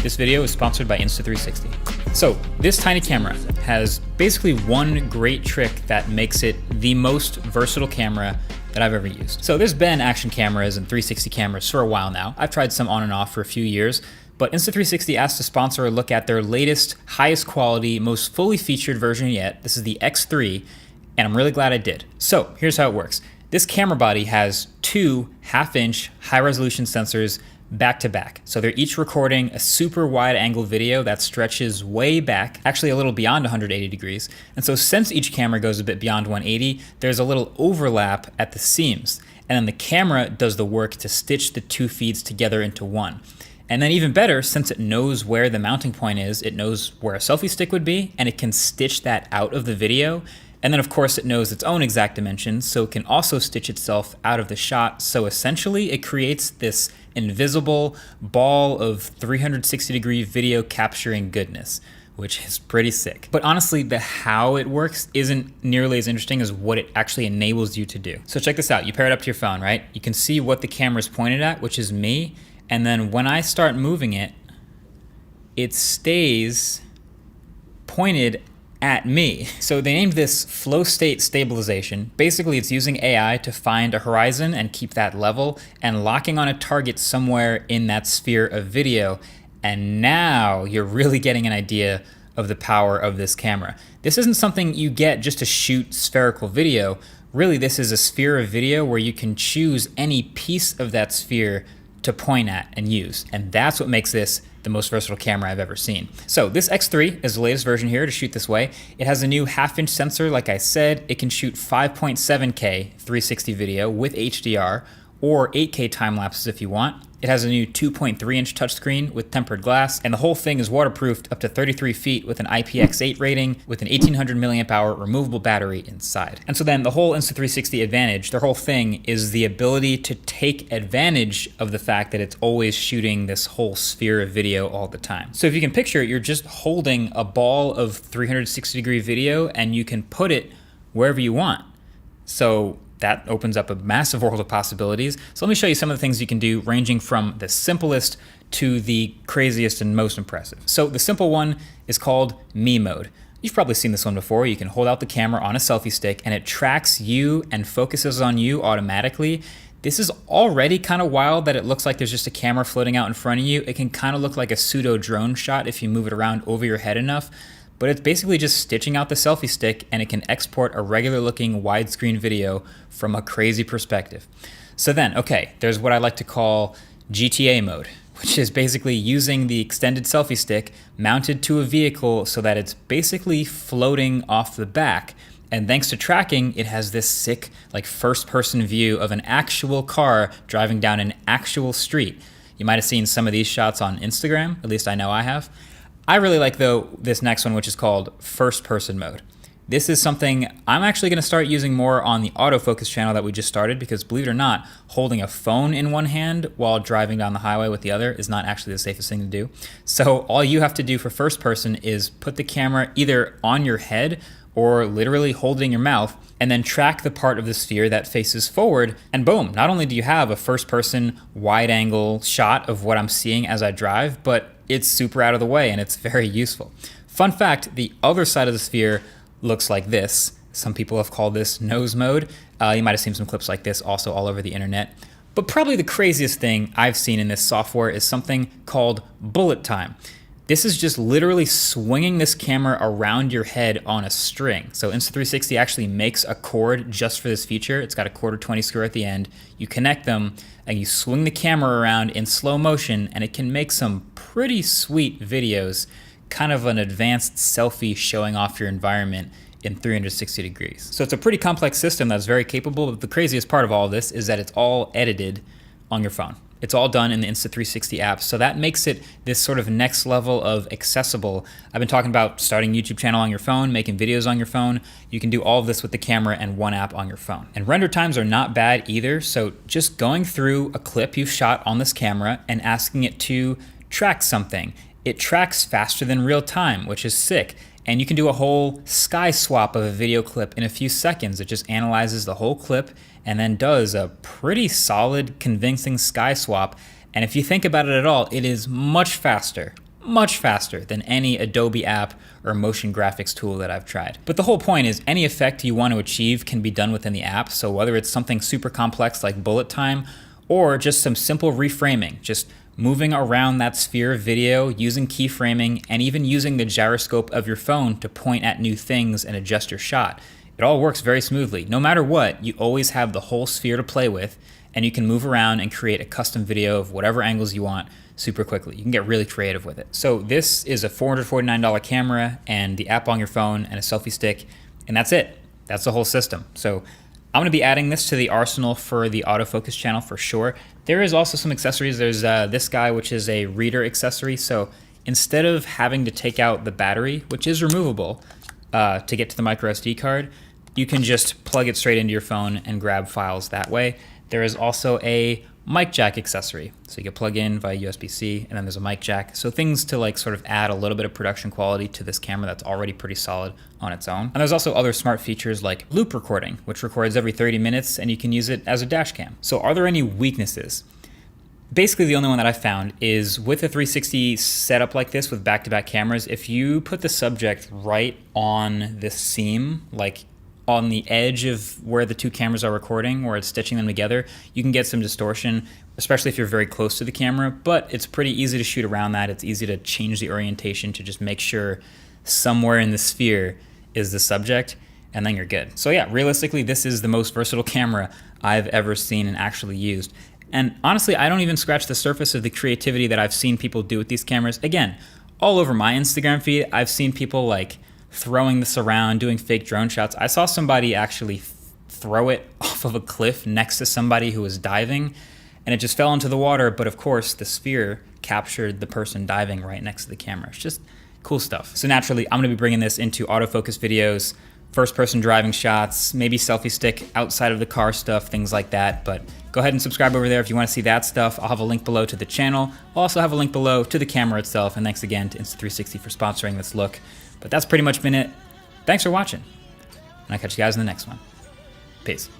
This video is sponsored by Insta360. So this tiny camera has basically one great trick that makes it the most versatile camera that I've ever used. So there's been action cameras and 360 cameras for a while now. I've tried some on and off for a few years, but Insta360 asked to sponsor a look at their latest, highest quality, most fully featured version yet. This is the X3, and I'm really glad I did. So here's how it works. This camera body has two 1/2-inch high-resolution sensors back to back. So they're each recording a super wide angle video that stretches way back, actually a little beyond 180 degrees. And so since each camera goes a bit beyond 180, there's a little overlap at the seams. And then the camera does the work to stitch the two feeds together into one. And then even better, since it knows where the mounting point is, it knows where a selfie stick would be, and it can stitch that out of the video. And then of course it knows its own exact dimensions, so it can also stitch itself out of the shot. So essentially it creates this invisible ball of 360-degree video capturing goodness, which is pretty sick. But honestly, the how it works isn't nearly as interesting as what it actually enables you to do. So check this out. You pair it up to your phone, right? You can see what the camera's pointed at, which is me. And then when I start moving it, it stays pointed at me. So they named this flow state stabilization. Basically, it's using AI to find a horizon and keep that level and locking on a target somewhere in that sphere of video. And now you're really getting an idea of the power of this camera. This isn't something you get just to shoot spherical video. Really, this is a sphere of video where you can choose any piece of that sphere to point at and use. And that's what makes this the most versatile camera I've ever seen. So this X3 is the latest version here to shoot this way. It has a new 1/2-inch sensor, like I said. It can shoot 5.7K 360 video with HDR or 8K time lapses if you want. It has a new 2.3-inch touchscreen with tempered glass, and the whole thing is waterproofed up to 33 feet with an IPX8 rating with an 1800 milliamp hour removable battery inside. And so then the whole Insta360 advantage, their whole thing is the ability to take advantage of the fact that it's always shooting this whole sphere of video all the time. So if you can picture it, you're just holding a ball of 360-degree video and you can put it wherever you want. So that opens up a massive world of possibilities. So let me show you some of the things you can do, ranging from the simplest to the craziest and most impressive. So the simple one is called Me Mode. You've probably seen this one before. You can hold out the camera on a selfie stick and it tracks you and focuses on you automatically. This is already kind of wild that it looks like there's just a camera floating out in front of you. It can kind of look like a pseudo drone shot if you move it around over your head enough. But it's basically just stitching out the selfie stick and it can export a regular looking widescreen video from a crazy perspective. So then, okay, there's what I like to call GTA mode, which is basically using the extended selfie stick mounted to a vehicle so that it's basically floating off the back. And thanks to tracking, it has this sick, like first person view of an actual car driving down an actual street. You might have seen some of these shots on Instagram, at least I know I have. I really like, though, this next one, which is called first person mode. This is something I'm actually going to start using more on the autofocus channel that we just started because, believe it or not, holding a phone in one hand while driving down the highway with the other is not actually the safest thing to do. So all you have to do for first person is put the camera either on your head or literally hold it in your mouth and then track the part of the sphere that faces forward, and boom, not only do you have a first person wide angle shot of what I'm seeing as I drive, but it's super out of the way and it's very useful. Fun fact, the other side of the sphere looks like this. Some people have called this nose mode. You might have seen some clips like this also all over the internet. But probably the craziest thing I've seen in this software is something called bullet time. This is just literally swinging this camera around your head on a string. So Insta360 actually makes a cord just for this feature. It's got a 1/4-20 screw at the end. You connect them and you swing the camera around in slow motion and it can make some pretty sweet videos, kind of an advanced selfie showing off your environment in 360 degrees. So it's a pretty complex system that's very capable, but the craziest part of all of this is that it's all edited on your phone. It's all done in the Insta360 app, so that makes it this sort of next level of accessible. I've been talking about starting a YouTube channel on your phone, making videos on your phone. You can do all of this with the camera and one app on your phone. And render times are not bad either, so just going through a clip you've shot on this camera and asking it to track something. It tracks faster than real time, which is sick. And you can do a whole sky swap of a video clip in a few seconds. It just analyzes the whole clip and then does a pretty solid, convincing sky swap. And if you think about it at all, it is much faster much faster than any Adobe app or motion graphics tool that I've tried. But the whole point is any effect you want to achieve can be done within the app. So whether it's something super complex like bullet time or just some simple reframing, just moving around that sphere of video, using keyframing, and even using the gyroscope of your phone to point at new things and adjust your shot. It all works very smoothly. No matter what, you always have the whole sphere to play with, and you can move around and create a custom video of whatever angles you want super quickly. You can get really creative with it. So this is a $449 camera and the app on your phone and a selfie stick, and that's it. That's the whole system. So I'm gonna be adding this to the arsenal for the autofocus channel for sure. There is also some accessories. There's this guy, which is a reader accessory. So instead of having to take out the battery, which is removable, to get to the micro SD card, you can just plug it straight into your phone and grab files that way. There is also a mic jack accessory. So you can plug in via USB-C, and then there's a mic jack. So things to like sort of add a little bit of production quality to this camera that's already pretty solid on its own. And there's also other smart features like loop recording, which records every 30 minutes and you can use it as a dash cam. So are there any weaknesses? Basically the only one that I found is with a 360 setup like this with back-to-back cameras, if you put the subject right on this seam, like on the edge of where the two cameras are recording, where it's stitching them together, you can get some distortion, especially if you're very close to the camera, but it's pretty easy to shoot around that. It's easy to change the orientation to just make sure somewhere in the sphere is the subject, and then you're good. So yeah, realistically, this is the most versatile camera I've ever seen and actually used. And honestly, I don't even scratch the surface of the creativity that I've seen people do with these cameras. Again, all over my Instagram feed, I've seen people like throwing this around, doing fake drone shots. I saw somebody actually throw it off of a cliff next to somebody who was diving, and it just fell into the water, but of course the sphere captured the person diving right next to the camera. It's just cool stuff. So naturally, I'm gonna be bringing this into autofocus videos, first-person driving shots, maybe selfie stick outside of the car stuff, things like that. But go ahead and subscribe over there if you want to see that stuff. I'll have a link below to the channel. I'll also have a link below to the camera itself. And thanks again to Insta360 for sponsoring this look. But that's pretty much been it. Thanks for watching, and I'll catch you guys in the next one. Peace.